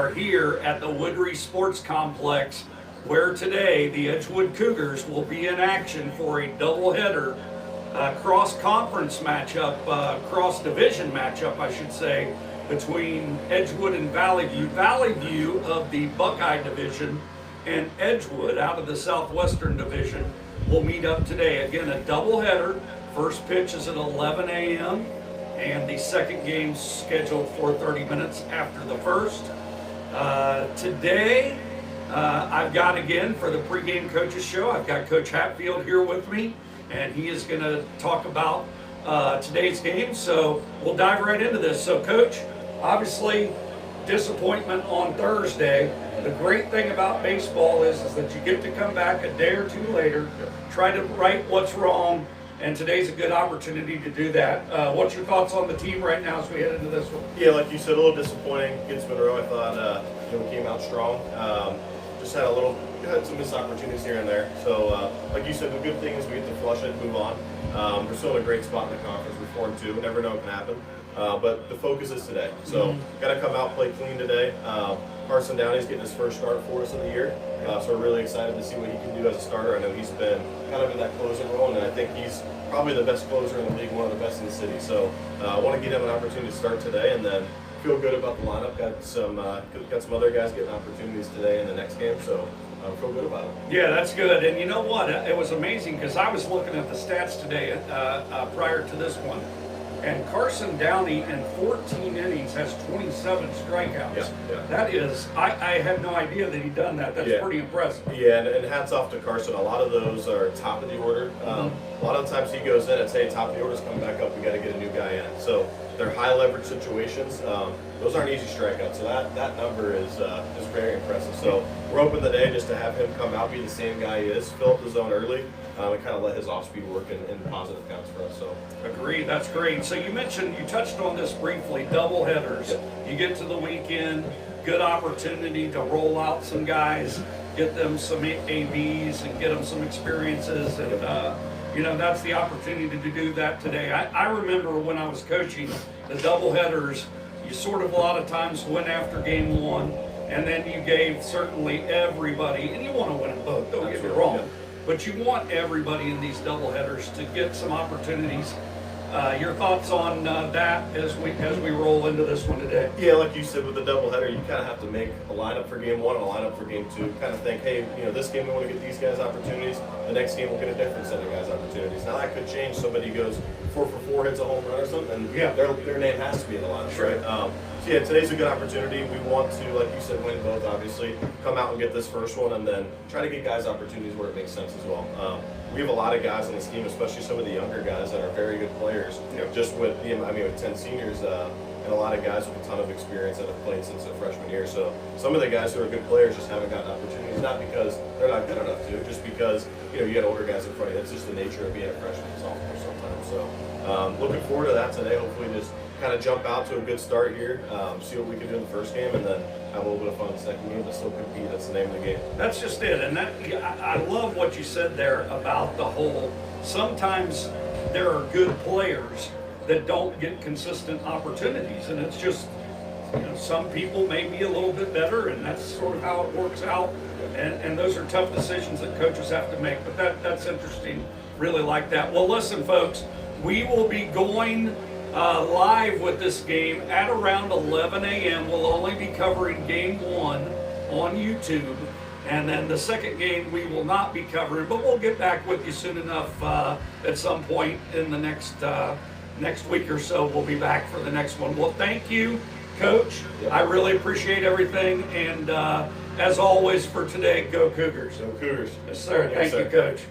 are here at the Woodry Sports Complex, where today the Edgewood Cougars will be in action for a doubleheader cross-conference matchup, cross-division matchup, I should say, between Edgewood and Valley View. Valley View of the Buckeye Division and Edgewood out of the Southwestern Division will meet up today. Again, a doubleheader. First pitch is at 11 a.m. and the second game's scheduled for 30 minutes after the first. Today, I've got, again, for the pregame coaches show, I've got Coach Hatfield here with me, and he is going to talk about today's game. So we'll dive right into this. So, Coach, obviously, disappointment on Thursday. The great thing about baseball is that you get to come back a day or two later, try to right what's wrong, and today's a good opportunity to do that. What's your thoughts on the team right now as we head into this one? Yeah, like you said, a little disappointing against Monroe. I thought we came out strong. Just had some missed opportunities here and there. So, like you said, the good thing is we get to flush it and move on. We're still in a great spot in the conference. We're 4-2. Never know what can happen. But the focus is today. So, got to come out, play clean today. Carson Downey's getting his first start for us of the year. So we're really excited to see what he can do as a starter. I know he's been kind of in that closing role, and I think he's probably the best closer in the league, one of the best in the city. So I want to give him an opportunity to start today, and then feel good about the lineup. Got some other guys getting opportunities today in the next game, so I feel good about it. Yeah, that's good. And you know what? It was amazing because I was looking at the stats today prior to this one. And Carson Downey in 14 innings has 27 strikeouts. Yeah. That is, I had no idea that he'd done that. That's pretty impressive. Yeah, and hats off to Carson. A lot of those are top of the order. A lot of the times he goes in and say, top of the order's coming back up, we got to get a new guy in. So they're high leverage situations. Those aren't easy strikeouts. So that number is very impressive. So we're hoping today just to have him come out, be the same guy he is, fill up the zone early, and kind of let his off-speed work in positive counts for us. So agreed. That's great. So you touched on this briefly, double headers. Yep. You get to the weekend, good opportunity to roll out some guys, get them some ABs and get them some experiences. And, that's the opportunity to do that today. I remember when I was coaching the double headers, you sort of a lot of times went after game one, and then you gave certainly everybody, and you want to win them both, don't get me wrong. Yeah. But you want everybody in these doubleheaders to get some opportunities. Your thoughts on that as we roll into this one today? Yeah, like you said, with the doubleheader, you kind of have to make a lineup for game one and a lineup for game two. Kind of think, hey, this game we want to get these guys opportunities. The next game we'll get a different set of guys opportunities. Now that could change. Somebody goes 4 for 4, hits a home run or something, and their name has to be in the lineup, right? So yeah, today's a good opportunity. We want to, like you said, win both, obviously. Come out and get this first one, and then try to get guys opportunities where it makes sense as well. We have a lot of guys on this team, especially some of the younger guys that are very good players. Just with 10 seniors and a lot of guys with a ton of experience that have played since their freshman year. So some of the guys who are good players just haven't gotten opportunities, not because they're not good enough to, just because you got older guys in front of you. That's just the nature of being a freshman and sophomore sometimes. So looking forward to that today. Hopefully just kind of jump out to a good start here, see what we can do in the first game, and then have a little bit of fun in the second game, but still compete. That's the name of the game. That's just it. And I love what you said there about the whole, sometimes there are good players that don't get consistent opportunities, and it's just, some people may be a little bit better, and that's sort of how it works out. And those are tough decisions that coaches have to make, but that's interesting. Really like that. Well, listen, folks, we will be going live with this game at around 11 a.m. We'll only be covering game one on YouTube, and then the second game we will not be covering, but we'll get back with you soon enough at some point in the next week or so. We'll be back for the next one. Well, thank you, Coach. Yep. I really appreciate everything, and as always for today, go Cougars. Go Cougars. Yes, sir. Thank you, Coach.